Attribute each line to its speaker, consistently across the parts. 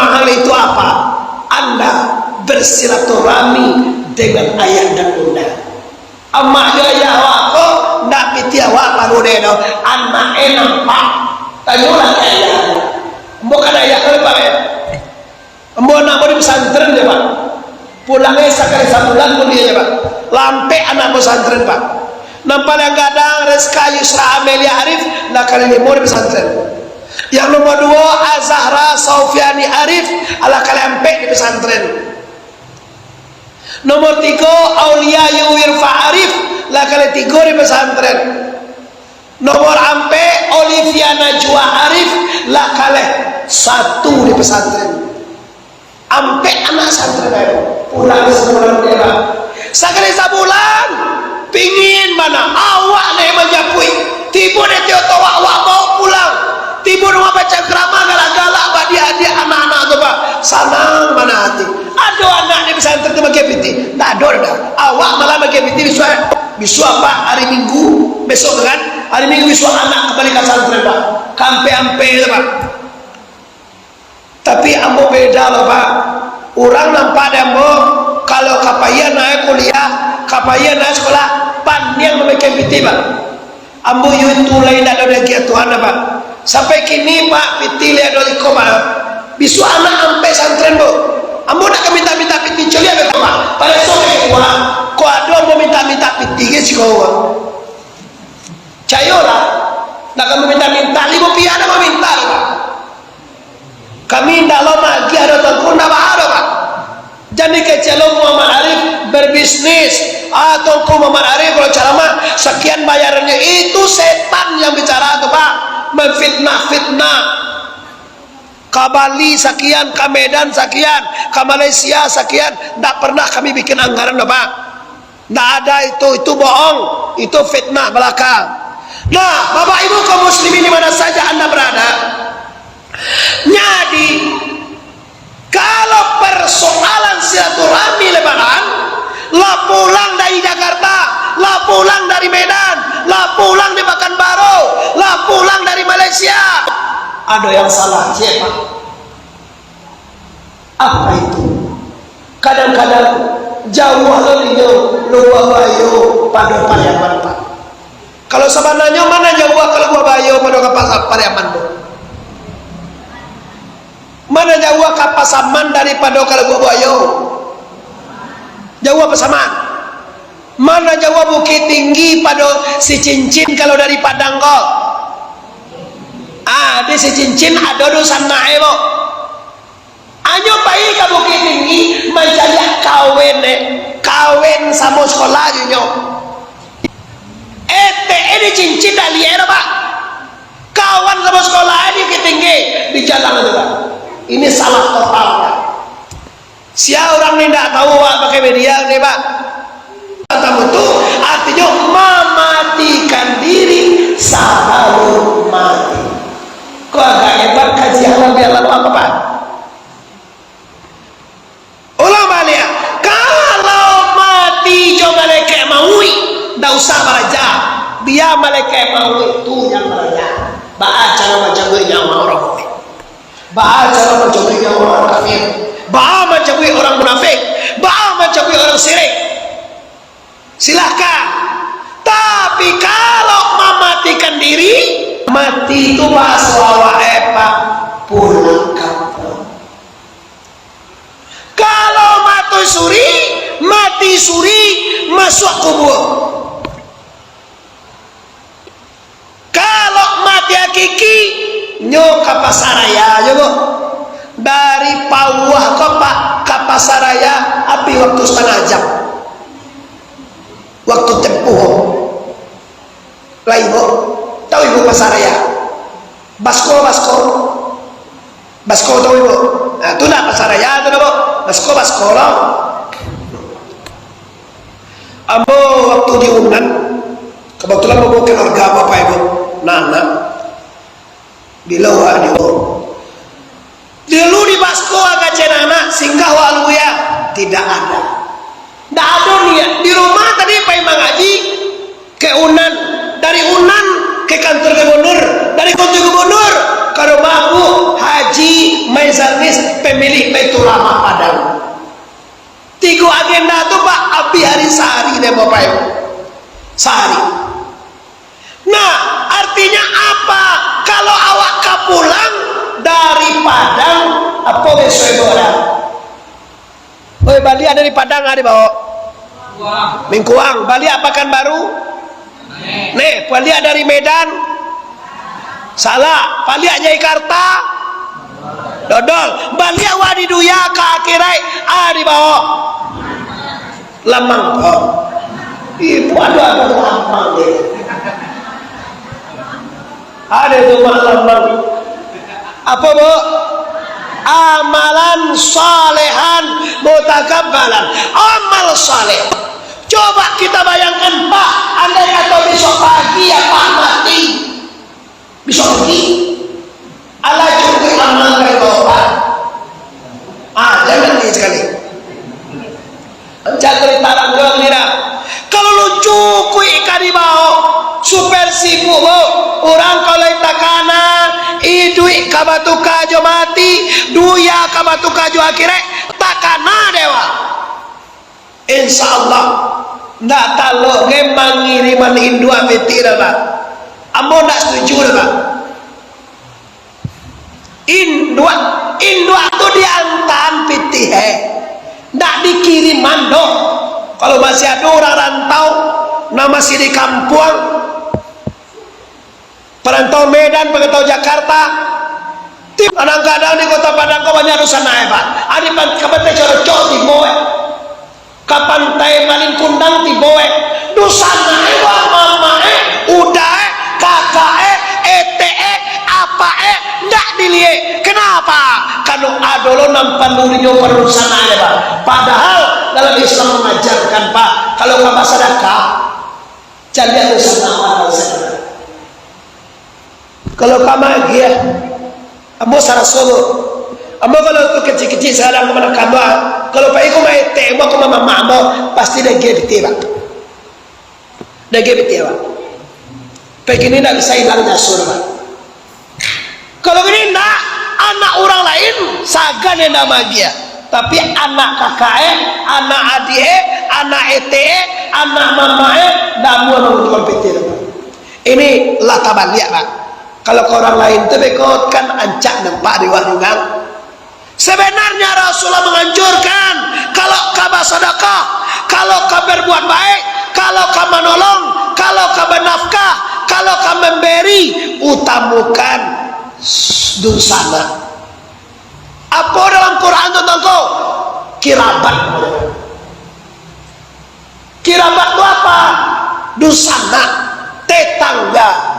Speaker 1: mahal itu apa? Anda bersilaturahmi dengan ayah dan bunda. Amma jaya wako ndak piti awak pangune no anak enak pak tanyulah ayah. Bukan ayah Pak. Mbok nak mau di pesantren ya Pak. Pulangnya sekali sebulan pun dia ya Pak. Lampe anak pesantren Pak. Nampak yang gadang Reska Yusra Amelia Arif nak kali ini mau di pesantren. Yang nomor 2 Azahra Saufiani Arif ala kali ampe di pesantren. Nomor 3 Aulia Yuwirfa Arif lah kali 3 di pesantren. Nomor ampe Olivia Najwa Arif lah kali 1 di pesantren. Ampe anak santren ayo pulang sebulan dia Pak. Sekali sebulan pingin mana awak nih menjapui tiba dia tio awak mau pulang tiba rumah baca kerama galak-galak pak dia anak-anak tu Pak senang mana hati ada anak di pesantren tu bagi piti tak ada dah awak malah bagi piti bisu apa hari Minggu besok kan hari Minggu bisu anak kembali ke pesantren Pak kampe-ampe tu Pak. Tapi ambo beda loh Pak. Orang nampak ambo kalau kapaya naik kuliah, kapaya naik sekolah, pan yang memikir piti Pak. Ambo itu lain ada lagi Tuhan Pak. Sampai kini Pak piti lihat dari koma. Bisu anak ampe santren bu. Ambo nak minta piti celi apa Pak? Pada sore kuah, kau ada mau minta piti ke si kau. Cayola, nak kamu minta 5 rupiah ada mau minta Pak. Kami tidak lama lagi ada tangkun tidak ada Pak. Jadi kecelo Muhammad Arif berbisnis atau Muhammad Arif kalau ceramah sekian bayarannya itu setan yang bicara itu Pak. Memfitnah ke Bali sekian, ke Medan sekian, ke Malaysia sekian. Tidak pernah kami bikin anggaran loh Pak. Tidak ada itu bohong, itu fitnah belaka. Nah Bapak Ibu kaum muslimin di mana saja Anda berada, jadi kalau persoalan silaturahmi lebaran lah pulang dari Jakarta, lah pulang dari Medan, lah pulang di Pekanbaru, lah pulang dari Malaysia, ada yang salah siapa? Apa itu? Kadang-kadang jauh larinya luar bayo pada Pariaman Pak. Kalau sebenarnya mana jauh kalau luar bayo pada Pariaman Bu? Mana jauh ke Pasaman daripada kalau gua bayo? Jauh Pasaman. Mana jauh Bukit Tinggi pada si Cincin kalau dari Padang kok? Di si Cincin ada dosan nae bo. Anyo pai ke Bukit Tinggi mencari kawin sama sekolah nyo. Ini Cincin dah liar Pak. Kawan sama sekolah di Bukit Tinggi di jalan itu Pak. Ini salah total Pak. Siapa orang ini tidak tahu Pak pakai media nih Pak. Tamu itu artinya mematikan diri sebelum mati. Kok agak hebat kaji halal bihalal apa Pak? Ulang balik. Kalau mati jo malaikat maui, tidak usah beraja. Dia malaikat maui itu yang beraja. Baca macam yang mau orang mukmin. Baca macam orang kafir, macam orang munafik, macam orang syirik. Silahkan. Tapi kalau mematikan diri, mati itu bahasa Pak pulang kampung. Kalau mati suri masuk kubur. Kalau mati hakiki nyo ke Pasaraya yo dari Pawah ke Pasaraya api waktu setengah jam waktu tempuh lah ibu tahu ibu Pasaraya Basko tahu ibu nah, itu lah Pasaraya itu ibu Basko lah ambo waktu di Unan kebetulan mau keluarga bapak ibu Nana bila dia dulu di Basko agak cenana singgah waluya tidak ada niat di rumah tadi Pak Imam Haji ke Unan, dari Unan ke kantor gubernur, dari kantor gubernur ke rumahku Haji Maizarnis pemilik Baitur Rahmah Padang. 3 agenda itu Pak Abi hari sehari deh Bapak Ibu, sehari. Nah artinya apa? Kalau awak pulang dari Padang apa besok orang? Oh Bali ada di Padang ada bawa Mingkuang. Bali apa kan baru? Nih Bali ada dari Medan. Salah. Bali aja Jakarta. Dodol. Bali awak di Duya ke akhirai di bawah Lamang. Oh. Ibu ada Lamang deh. Ada tuh Lamang. Apa Bu? Amalan salehan mutakabbalan. Amal saleh. Coba kita bayangkan Pak, andai kata besok pagi ya Pak mati, besok pagi Allah cukup amal dari Bapak. Jangan ini sekali. Jangan tarang doang nira. Kalau lu cukup ikan di bawah, super sibuk Bu. Orang kalau itakana idui kabatu kajo mati, duya kabatu kajo akhirnya takana dewa. Insya Allah ndak tahu memang ngiriman indua betira Pak. Ambo ndak setuju Pak. Indua tu diantan pitih ndak dikirim mando. Kalau masih ada orang rantau nama masih di kampung perantau Medan, perantau Jakarta, kadang-kadang di kota Padang kau banyak rusak naik Pak. Ada kapantai corocok di Boe, kapantai Malin Kundang di Boe, dosa naik mama udah kakak ete apa ndak dilihat. Kenapa? Kalau adolo nampan dulunya perusahaan naik Pak. Padahal dalam Islam mengajarkan Pak, kalau kamu sedekah jangan dosa nama sedekah. Kalau kamu dia, kamu salah solo. Kamu kalau tu kecil-kecil sekarang kemana kamu? Kalau pak iku main tembak ke mama mama, pasti dah gede tembak. Dah gede tembak. Begini tak bisa hilangnya surga. Kalau gini nak anak orang lain sagan yang nama dia. Tapi anak kakak anak adik anak ete anak mama damu orang kompetir. Ini lah tabaliak Pak. Kalau ke orang lain itu bekot kan ancak nampak di warungan. Sebenarnya Rasulullah menganjurkan kalau kamu sedekah, kalau kamu berbuat baik, kalau kamu menolong, kalau kamu nafkah, kalau kamu memberi, utamakan dosana. Apa dalam Quran tentang kau? Kirabat. Kirabat itu apa? Dosana, tetangga.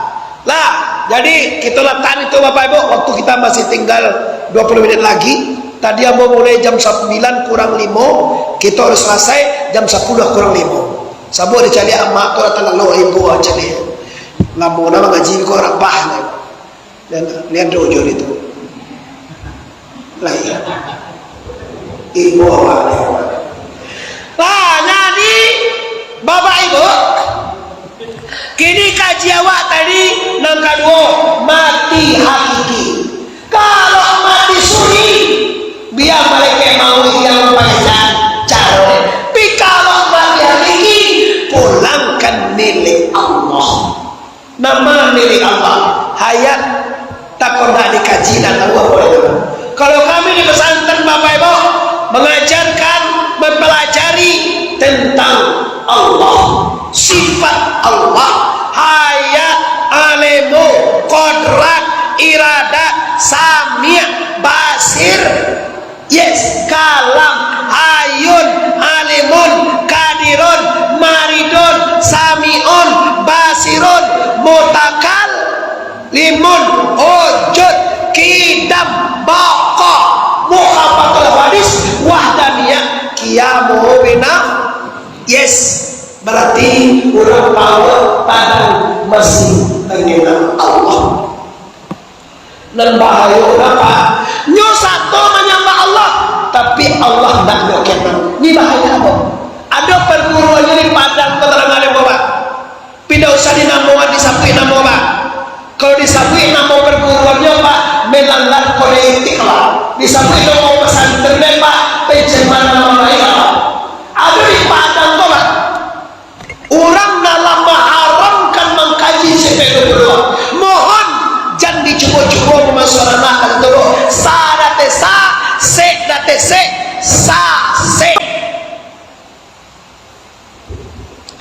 Speaker 1: Lah, jadi kita letakkan itu Bapak Ibu, waktu kita masih tinggal 20 menit lagi. Tadi yang mau mulai jam 9 kurang 5, kita harus selesai jam 10 kurang 5. Sabu ada cari amak tu datang lalu ibu aja ni. Lamu nama ngaji ko orang bah ni. Dan lihat dojo itu. Lah iya. Ibu awak ni. Lah jadi Bapak Ibu, kini kaji awak tadi nang kedua mati hakiki. Kalau mati suri biar mereka mau yang pakai cara. Tapi kalau mati hakiki pulangkan milik Allah. Nama milik Allah. Hayat tak pernah dikaji dan Allah boleh. Kalau kami di pesantren Bapak Ibu mengajarkan, mempelajari tentang Allah, sifat Allah, hayat, alimu, kodrat, iradat, sami', basir, yes, kalam, hayun, alimun, kadirun, maridun, sami'un, basirun, mutakal, limun, wujud, kidam, baqa, mukhafatul hadis, wahdaniyah, qiyamu binaf. Yes, berarti orang power pada masih mengenal Allah. Dan bahaya apa? Nyo satu menyembah Allah, tapi Allah tidak mengenal. Ini bahaya apa? Ada perguruannya di Padang keterangan yang bawa. Tidak usah dinamakan disabui nama Pak. Kalau disabui nama perguruannya Pak, melanggar kode etik lah. Bisa beli mau pesantren Pak, pencen mana lain ada di Padang tuh Pak. Orang dalam mengharamkan mengkaji CP22. Mohon jangan dicoba-coba di masyarakat itu. Sa date sa, se date se, sa se.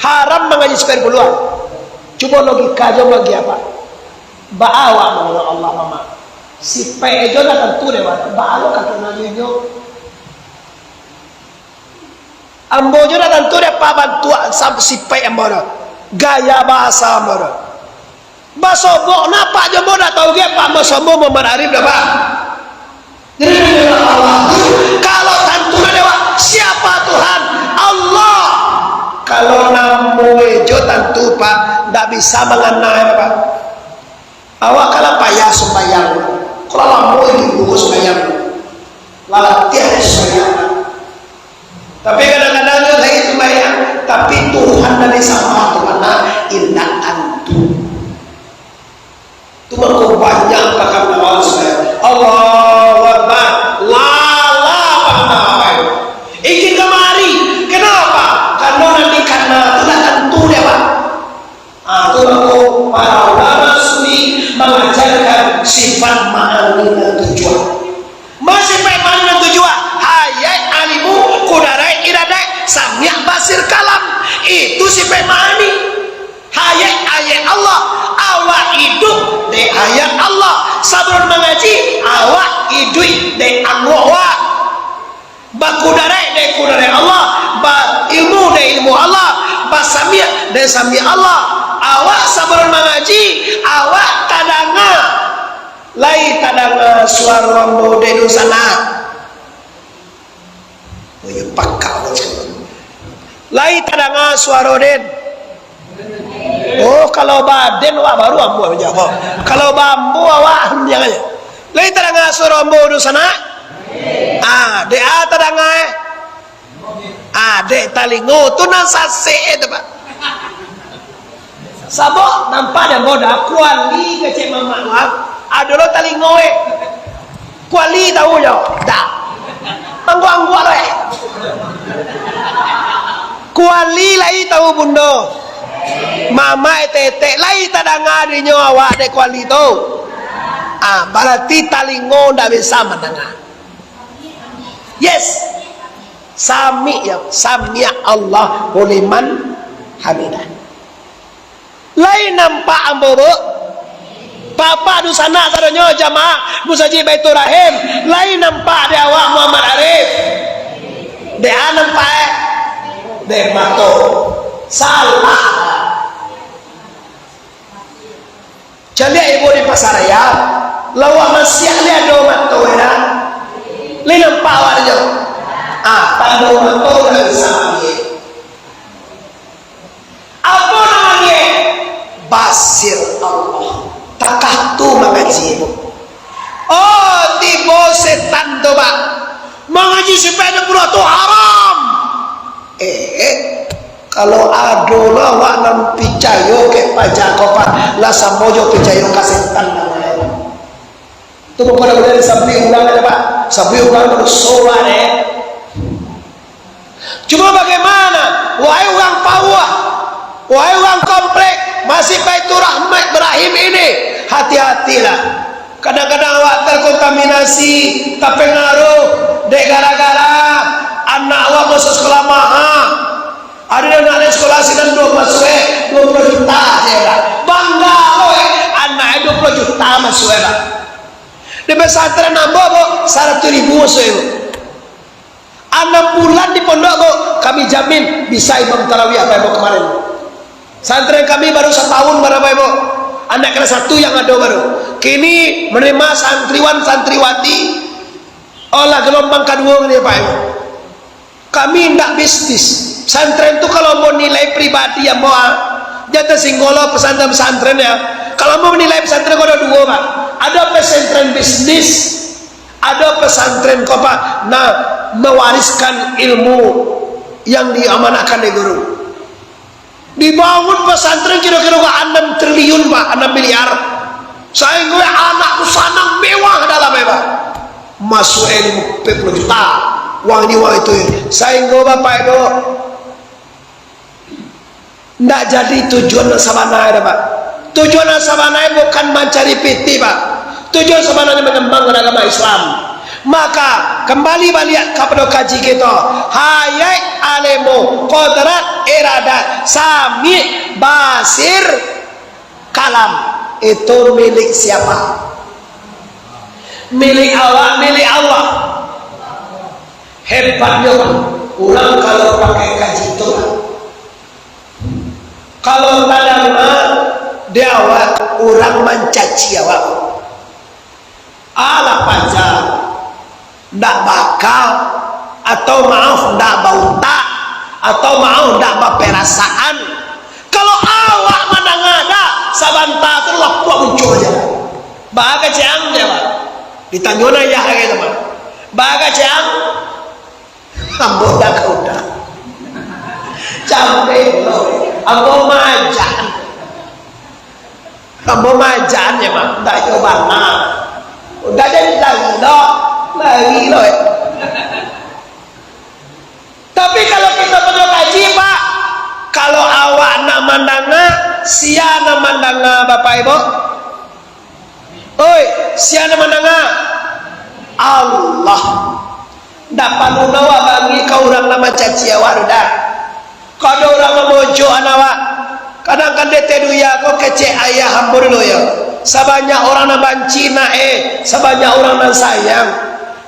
Speaker 1: Haram mengaji CP22. Coba logika aja bagi apa? Ba'awa menurut Allah mama. Si pejo dah tentu dewa. Ba'awa kata Nabi nyo. Ambo jo dah tentu dia pa bantuan sampai si pe ambo dah. Gaya bahasa ambo dah. Basobok napa jo ambo dah tahu ge Pak basobok Muhammad Arif dah Pak. Jadi Allah. Kalau tentu dewa siapa Tuhan? Allah. Kalau namu ejo tentu Pak ndak bisa mengenai Pak. Awak kalau payah sembahyang, kalau lampu ini buku sembahyang, latihan sembahyang. Tapi kadang-kadang juga lagi sembahyang, tapi Tuhan dari sama Tuhan indah antu. Itu berapa banyak bahkan awal sembahyang. Allahu Akbar, lala apa? Ingin kemari, kenapa? Karena tidak tentu dia Pak. Aku para ulama sunni mengajarkan sifat ma'ani dan tujuan. Masih ma'ani dan tujuan. Hayat alimu kudarai iradai samyak basir kalam. Itu sifat ma'ani. Hayat ayat Allah. Awak hidup de ayat Allah. Sabrun mengaji awak hidup de Allah. Bakudarai de kudarai Allah. Ba ilmu de ilmu Allah. Ba samia de samia Allah. Awak sabar mengaji, awak tadanga, lai tadanga suara rombo de sana. Oh ya pakau. Lai tadanga suara den. Oh kalau baden wah baru ambu aja. Oh, kalau bambu awak jangan aja. Lai tadanga suara rombo de sana. Ah, de tadanga. Ah, de talingo tu nan sase itu Pak. Sabok nampak dan boda kuali kecik mama adolo tali ngoe kuali tahu yo tak angguang le kuali lai tahu bundo mama tete lai tadanga di nyawa de kuali tu berarti tali ngo ndak bisa mendengar. Yes sami ya samia Allah liman hamidah. Lain nampak ambo Papa du sana sadonyo jamaah musaji Baitur Rahim. Lain nampak de awak Muhammad Arif. De nampak de mato. Salah. Jadi ibu di pasar raya, lawa masih ada mato ya. Lain nampak awak jo. Tak ada mato dan sami. Apa namanya? Basir Allah. Takah tu mengaji ibu. Oh, tiba setan tu Pak. Mengaji supaya pura tu haram. Kalau ada lah wak nam picayo ke pajak Pak lah sambojo picayo ka setan namanya. Tu bukan boleh sabri ulang aja Pak. Sabri ulang terus soal Cuma bagaimana? Wahai orang Papua, wahai orang komplek masih Baitur Rahim ini, hati-hatilah. Kadang-kadang awak terkontaminasi, terpengaruh dek gara-gara anak awak masuk sekolah mahal. Ada yang nak sekolah sinan 20 juta saya bangga anak 20 juta masuk di pesantren nambah 100.000 saya 6 bulan di pondok kami jamin bisa imam tarawih apa ibu kemarin. Santren kami baru setahun berapa ibu? Anak kelas 1 yang ada baru. Kini menerima santriwan santriwati olah gelombang kedua ini Pak Ibu. Kami tidak bisnis. Santren itu kalau mau nilai pribadi yang mau jatuh singgolo pesantren ya. Kalau mau menilai pesantren ada dua Pak. Ada pesantren bisnis, ada pesantren Pak. Nah, mewariskan ilmu yang diamanahkan dari guru. Dibangun pesantren kira-kira 6 triliun Pak, 6 miliar. Saya gue anakku sanang mewah dalam Pak. masuk 50 juta uang ini uang itu sehingga bapak itu tidak jadi tujuan sabana Pak. Tujuan sabana bukan mencari piti Pak, tujuan sebenarnya mengembangkan agama Islam. Maka kembali balik kepada kaji kita, hayat alemu kodrat iradat sami basir kalam itu milik siapa? Milik Allah, milik Allah. Hebatnya orang kalau pakai kaji itu, kalau kadang dia awak orang mencaci awak, ala panjang, ndak bakal, atau maaf ndak bau tak, atau maaf ndak berperasaan. Kalau awak mana ngada, sabanta tu waktu muncul aja. Baga ciang dia Pak. Ditanyona ya gitu Pak. Baga ciang, ambo dah kau dah. Campe lo, ambo majan. Ambo majan ya Pak. Ndak coba nah. Udah jadi lagi loh. Tapi kalau kita perlu kaji Pak, kalau awak nak mandanga, sia nak mandanga Bapak Ibu. Oi, sia nak mandanga Allah. Dapat nunawa bagi kau orang nama caci awak dah. Kau ada orang memojo anawak. Kadang-kadang dia teduya kau kecek ayah hambur lo ya. Sebanyak orang nak banci nak sebanyak orang nak sayang.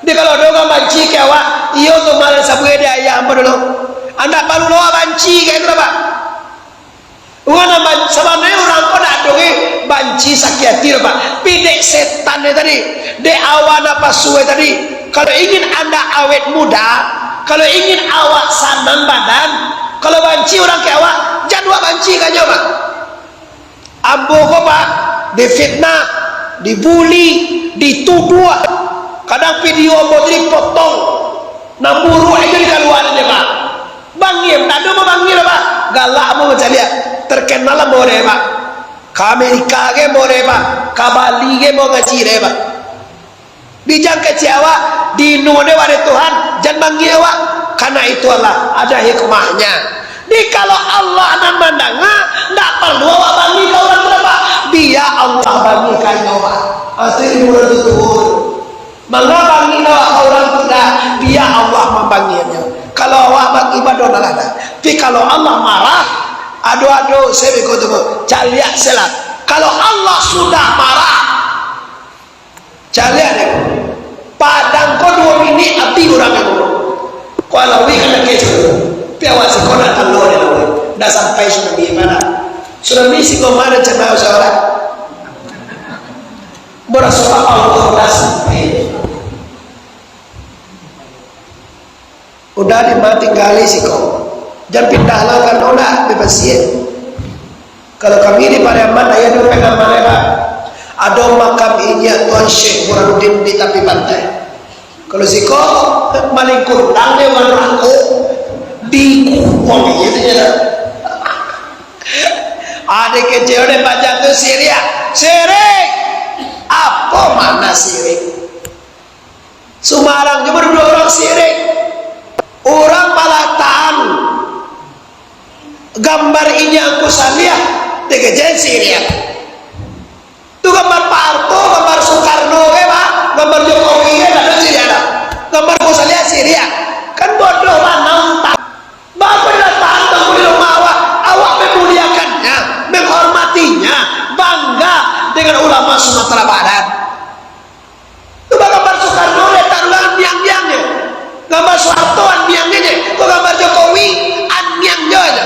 Speaker 1: Dia kalau ada orang banci ke awak, iyo tu malah sebagai dia ayah hamba dulu. Anda perlu lawa banci ke itu Pak. Orang nak sebenarnya orang kau nak donge banci sakit hati Pak. Pidek setan tadi, de awan apa suwe tadi. Kalau ingin anda awet muda, kalau ingin awak sanang badan, kalau banci orang ke awak, jangan banci kan Pak. Ambo kau Pak. Difitnah, dibuli, dituduh. Kadang video mau dipotong, namburu itu di keluaran dia Pak. Bangir, tak ada mau bangir Pak. Galak mau mencari, terkenal lah mau Pak. Ke Amerika ke mau Pak, ke Bali ke mau ngaji Pak. Dijang kecewa, di nuane wari Tuhan, jangan bangir Pak. Karena itu Allah ada hikmahnya. Di kalau Allah akan mandanga, tak perlu awak bangir ke orang berapa. Dia Allah bagi kayu Pak. Asli mula tutur. Mengapa bagi orang tidak? Dia Allah membanginya. Kalau awak bagi ibadah dah ada. Tapi kalau Allah marah, aduh saya begitu caliak selat. Kalau Allah sudah marah, caliak deh. Padang kau 2 minit api orang yang kalau wih kena kecoh. Piawat sekolah telur dia dah sampai sudah gimana? Sudah misi kemana cenau seorang berasuah Allah dah sampai udah dimati gali sih kau jangan pindah lah kan udah bebasien. Kalau kami di Pariaman ayah dulu pegang mana ada makam inya Tuan Syekh Burhanuddin di tepi pantai. Kalau si kau maling kurang dia aku di kuang itu je. Ada kecil ada baca tu sirik apa mana sirik Sumarang cuma 2 orang sirik orang palatan gambar ini aku saliah dikejen sirik tu gambar Pak Harto gambar Soekarno Pak gambar Jokowi ada sirik gambar aku saliah sirik kan bodoh mana bapak datang ke rumah awak memuliakannya menghormatinya bangga dengan ulama Sumatera Barat. Itu gambar Soekarno letak ulang biang-biangnya, gambar Soeharto biang-biangnya, kok gambar Jokowi biang-biangnya aja.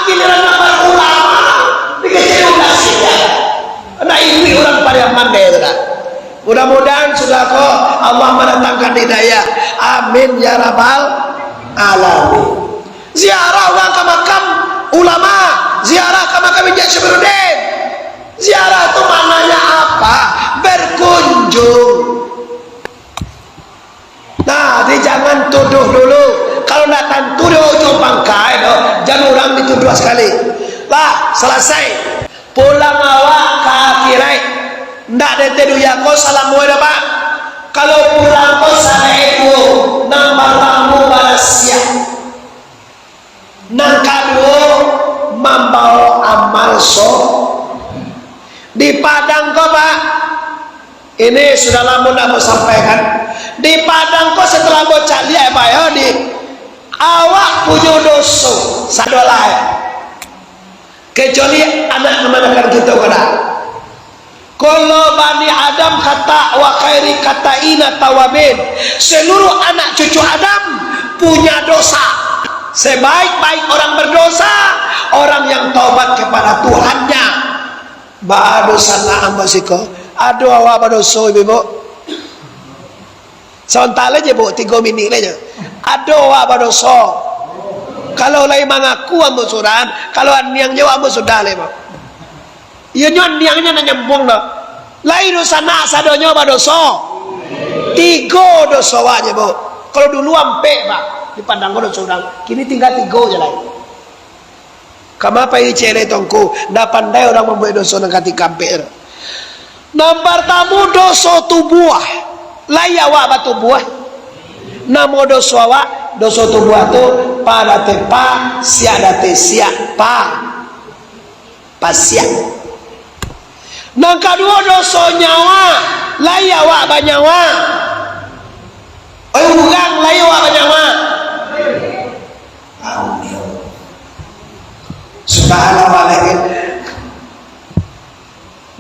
Speaker 1: Giliran gambar ulama dikecil udah sih ya. Nah ini orang Pariaman deh itu dah. Mudah-mudahan sudah kok Allah mendatangkan hidayah. Amin ya rabbal alamin. Ziarah orang ke makam ulama, ziarah ke makam Ijaz Syabruddin. Ziarah itu maknanya apa? Berkunjung. Nah, jangan tuduh dulu. Kalau nak tuduh ujung pangkai, jangan orang dituduh sekali. Lah, selesai. Pulang awak ke akhirat. Ndak ada teduh ya kau salam muda Pak. kalau pulang kau sana itu nambah tamu balasia nang kedua membawa amal di Padang kau Pak, ini sudah lama nak mau sampaikan. Di Padang kau setelah bocah lihat Pak ya, di awak punya dosa sadolai kecuali anak memanakan kita kena. Kalau Bani Adam kata wa khairi kata ina tawabin, seluruh anak cucu Adam punya dosa. Sebaik-baik orang berdosa orang yang taubat kepada Tuhannya. Ba dosa na ambasiko aduh awak berdosa ibu sebentar aja bu 3 minit aja aduh awak berdosa kalau lain mengaku ambo suran kalau niang jawab ambo sudah le bu iya nyon niangnya na nyambung dah lain dosa na sadonya berdosa 3 dosa aja bu kalau dulu ampe Pak di Padang kau dosa orang kini tinggal 3 aja lain. Kamu apa ini cere tongku? Ndak pandai orang membuat dosa nang kati kamper. Nomor tamu dosa tubuh. Layawa batu buah. Namo dosa wa dosa tubuh tu pada tepa siada te siapa pasiak. Nang kedua dosa nyawa. Layawa banyawa. Oh bukan layawa banyawa. Subhanallah.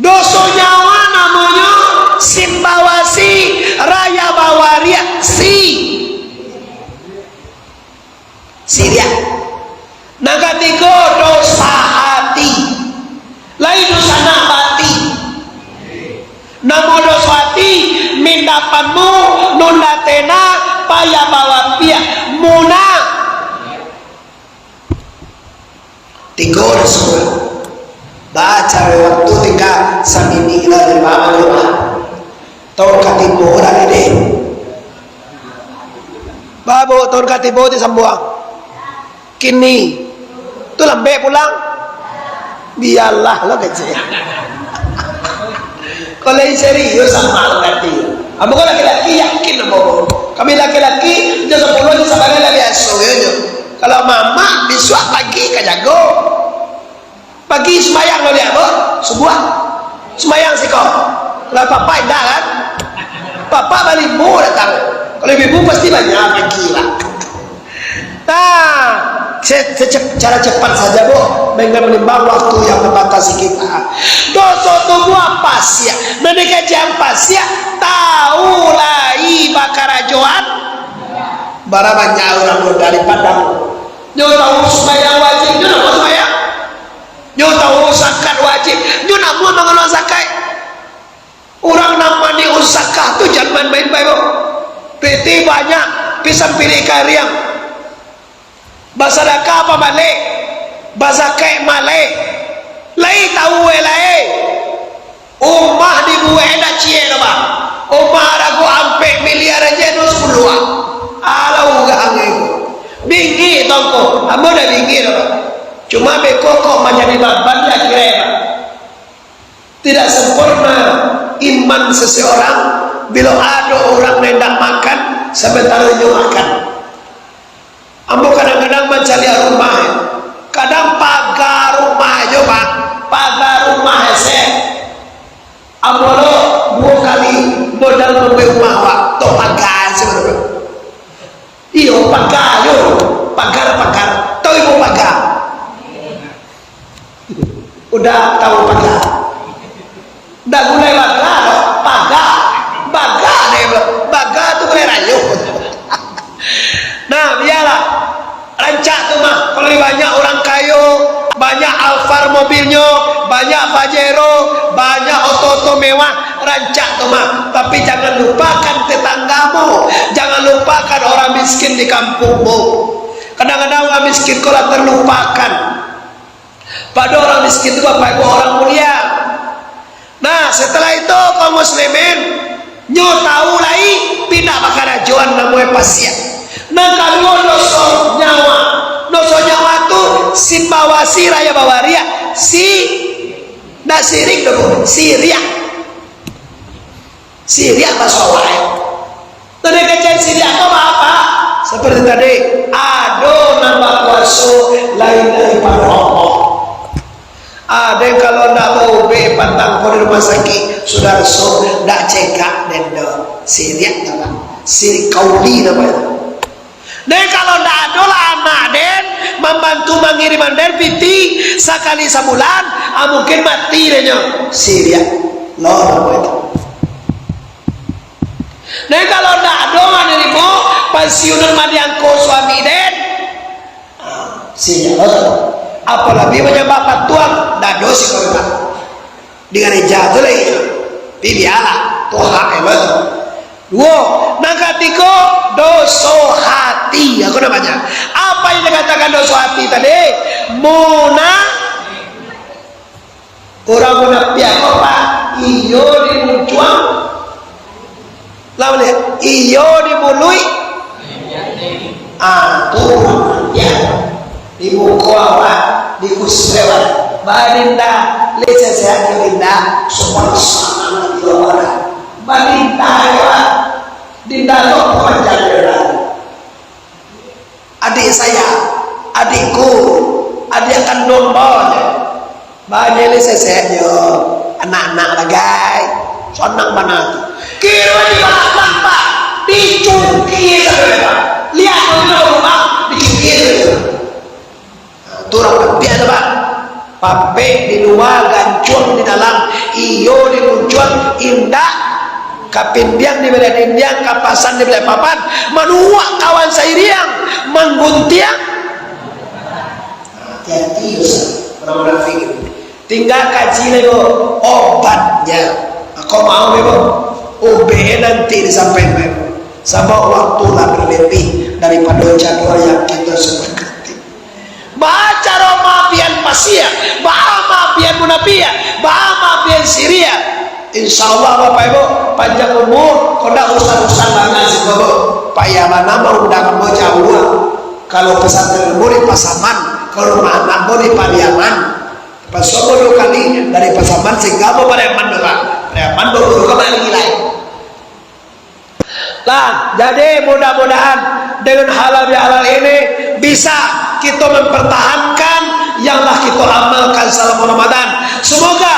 Speaker 1: Dosa nyawa namanya simbawasi raya bawaria Siria. Nah ketiga dosa hati. Lain dosa nabati. Namo dosa hati mindapanmu nundatena paya bawa pia muna 3 dosa. Baca waktu tinggal samini ila lima tahun katibo dah ini babu tahun katibo di sambuang kini tu lambe pulang biarlah lo kecil kalau serius sama ngerti kamu kan laki-laki yakin mau kami laki-laki dia 10 aja sabarnya lah biasa ya. Kalau mama besok pagi kajago pagi semayang lo lihat bo sebuah semayang sih kau kalau papa indah kan papa balik bu datang kalau ibu pasti banyak pagi lah nah cara cepat saja bu menimbang waktu yang membatasi kita dosa tubuh apa sih mereka jam pasia tahu lai bakarajoan bara banyak orang dari Padang nyo tahu semayang wajib nyo nak semayang nyo tahu zakat wajib nyo nak mau mengelola zakat orang namanya zakat tu jangan main-main baik PT banyak pisang pilih kariang basadaka apa balik bazakai malai lai tahu lai umah dibuat dah cie apa umah ragu ampe miliar aja no 10 alau gak angin binggi tongko amo dah binggi apa cuma bekokok menjadi baban ya kira tidak sempurna iman seseorang bila ada orang hendak makan sebentar dia makan ambo kadang-kadang mencari rumah kadang pagar rumah aja pak pagar rumah saya ambo lo 2 kali modal membeli rumah pak to pagar sebenarnya iyo pagar yo pagar to ibu pagar udah tahu pagar udah mulai baga tu boleh rayu nah biarlah rancak tu mah kalau banyak orang kayu banyak Alphard mobilnya banyak Pajero banyak oto-oto mewah rancak tu mah tapi jangan lupakan tetanggamu jangan lupakan orang miskin di kampungmu kadang-kadang orang miskin kalau terlupakan pada orang miskin itu bapak ibu orang mulia. Nah setelah itu kaum muslimin nyo tahu lai pindah bakal ajuan namanya pasien. Nah kalau dosa nyawa tu simbawasi raya bawaria nasirik dong Siria bahasa wae Tadi kecil sini apa? Seperti tadi, ado nambah kuasa lain daripada Allah. Ada yang kalau nak mau be pantang kau di rumah sakit, saudara so nak cekak denda sirik apa? Sirik kauli namanya. Dan kalau nak ada lah anak den membantu mengiriman den piti sekali sebulan, mungkin mati denyo sirik loh namanya. Dan kalau nak ada menerima pensiunan madiangko suami den, sirik loh. Apalagi banyak bapak tuan dah dosi korban dengan jatuh lagi bibiala toha emat dua nakatiko doso hati aku namanya apa yang dikatakan doso hati tadi muna orang munafiq apa iyo dimuncuang lawan iyo dimului tuh ya di buku apa di kusrewan barinda lece sehat barinda semua sama di luar barinda ya dinda lo panjang adik saya adikku adik akan domba banyak lece sehatnya anak-anak lagai sonang banget kira di belakang pak dicungkir lihat rumah dicungkir turang biasa pak pape di luar gancung di dalam iyo di muncul indah kapindiang di bela dindiang kapasan di bela papan manuak kawan sairiang mengguntiang hati-hati orang fikir tinggal kaji lagi obatnya aku mau bebo OBE nanti disampaikan sama waktu lah berlebih daripada jadwal yang kita sebutkan. Baca Roma pian pasia, bahama pian munafia, bahama pian Syria. Insyaallah Bapak Ibu panjang umur, kodak urusan banget sih Bapak. Payah nama undang mau jauh. Kalau pesantren murid Pasaman, kalau anak mau di Pariaman. Pas 10 kali dari Pasaman sehingga mau Pariaman Bapak. Pariaman baru kembali lagi. Lah, jadi mudah-mudahan dengan halal ini bisa kita mempertahankan yang kita amalkan selama Ramadan. Semoga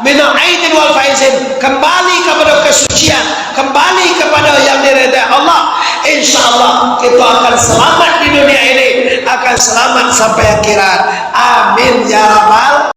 Speaker 1: minal aidin wal faizin kembali kepada kesucian, kembali kepada yang diridai Allah. Insyaallah kita akan selamat di dunia ini, akan selamat sampai akhirat. Amin.